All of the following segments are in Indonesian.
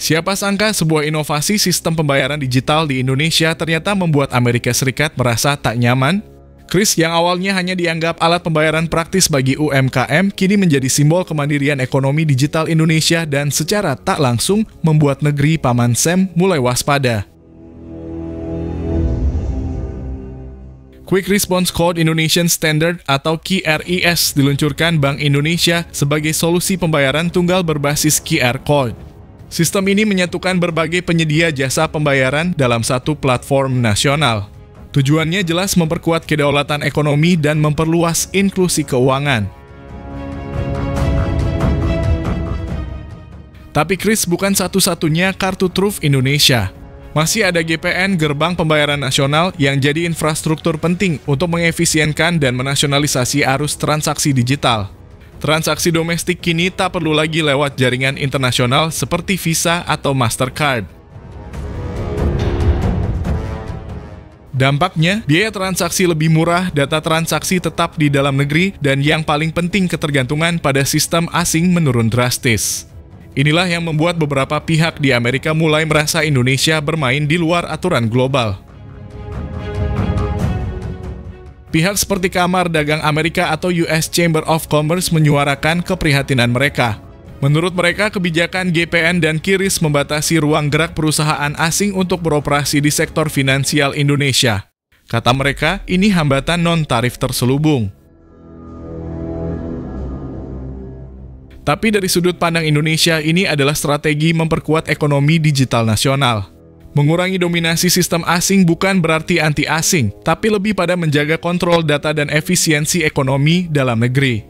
Siapa sangka sebuah inovasi sistem pembayaran digital di Indonesia ternyata membuat Amerika Serikat merasa tak nyaman? Kris yang awalnya hanya dianggap alat pembayaran praktis bagi UMKM, kini menjadi simbol kemandirian ekonomi digital Indonesia dan secara tak langsung membuat negeri Paman Sam mulai waspada. Quick Response Code Indonesian Standard atau QRIS diluncurkan Bank Indonesia sebagai solusi pembayaran tunggal berbasis QR Code. Sistem ini menyatukan berbagai penyedia jasa pembayaran dalam satu platform nasional. Tujuannya jelas memperkuat kedaulatan ekonomi dan memperluas inklusi keuangan. Tapi Kris bukan satu-satunya kartu truf Indonesia. Masih ada GPN, Gerbang Pembayaran Nasional, yang jadi infrastruktur penting untuk mengefisienkan dan menasionalisasi arus transaksi digital. Transaksi domestik kini tak perlu lagi lewat jaringan internasional seperti Visa atau Mastercard. Dampaknya, biaya transaksi lebih murah, data transaksi tetap di dalam negeri, dan yang paling penting ketergantungan pada sistem asing menurun drastis. Inilah yang membuat beberapa pihak di Amerika mulai merasa Indonesia bermain di luar aturan global. Pihak seperti Kamar Dagang Amerika atau US Chamber of Commerce menyuarakan keprihatinan mereka. Menurut mereka, kebijakan GPN dan QRIS membatasi ruang gerak perusahaan asing untuk beroperasi di sektor finansial Indonesia. Kata mereka, ini hambatan non-tarif terselubung. Tapi dari sudut pandang Indonesia, ini adalah strategi memperkuat ekonomi digital nasional. Mengurangi dominasi sistem asing bukan berarti anti-asing, tapi lebih pada menjaga kontrol data dan efisiensi ekonomi dalam negeri.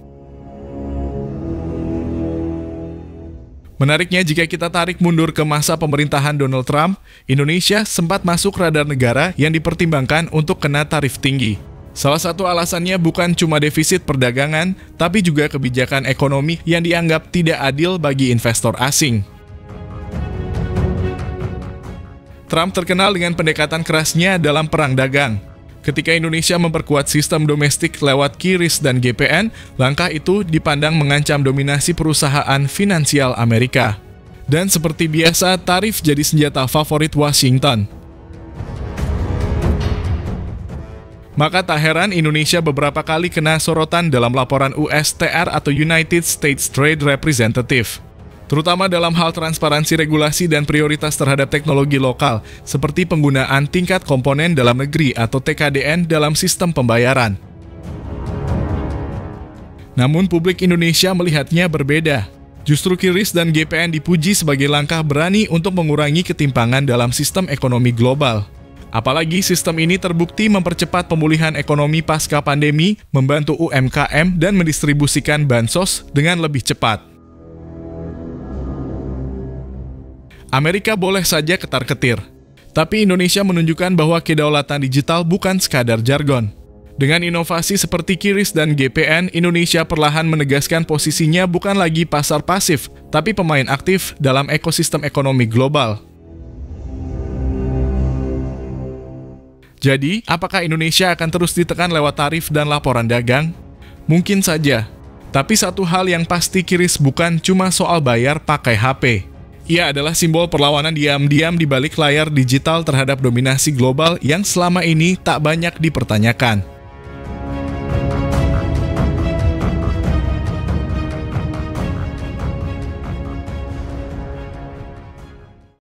Menariknya, jika kita tarik mundur ke masa pemerintahan Donald Trump, Indonesia sempat masuk radar negara yang dipertimbangkan untuk kena tarif tinggi. Salah satu alasannya bukan cuma defisit perdagangan, tapi juga kebijakan ekonomi yang dianggap tidak adil bagi investor asing. Trump terkenal dengan pendekatan kerasnya dalam perang dagang. Ketika Indonesia memperkuat sistem domestik lewat QRIS dan GPN, langkah itu dipandang mengancam dominasi perusahaan finansial Amerika. Dan seperti biasa, tarif jadi senjata favorit Washington. Maka tak heran Indonesia beberapa kali kena sorotan dalam laporan USTR atau United States Trade Representative. Terutama dalam hal transparansi regulasi dan prioritas terhadap teknologi lokal, seperti penggunaan tingkat komponen dalam negeri atau TKDN dalam sistem pembayaran. Namun publik Indonesia melihatnya berbeda. Justru QRIS dan GPN dipuji sebagai langkah berani untuk mengurangi ketimpangan dalam sistem ekonomi global. Apalagi sistem ini terbukti mempercepat pemulihan ekonomi pasca pandemi, membantu UMKM dan mendistribusikan bansos dengan lebih cepat. Amerika boleh saja ketar-ketir, tapi Indonesia menunjukkan bahwa kedaulatan digital bukan sekadar jargon. Dengan inovasi seperti QRIS dan GPN, Indonesia perlahan menegaskan posisinya bukan lagi pasar pasif, tapi pemain aktif dalam ekosistem ekonomi global. Jadi, apakah Indonesia akan terus ditekan lewat tarif dan laporan dagang? Mungkin saja, tapi satu hal yang pasti QRIS bukan cuma soal bayar pakai HP. Ia adalah simbol perlawanan diam-diam di balik layar digital terhadap dominasi global yang selama ini tak banyak dipertanyakan.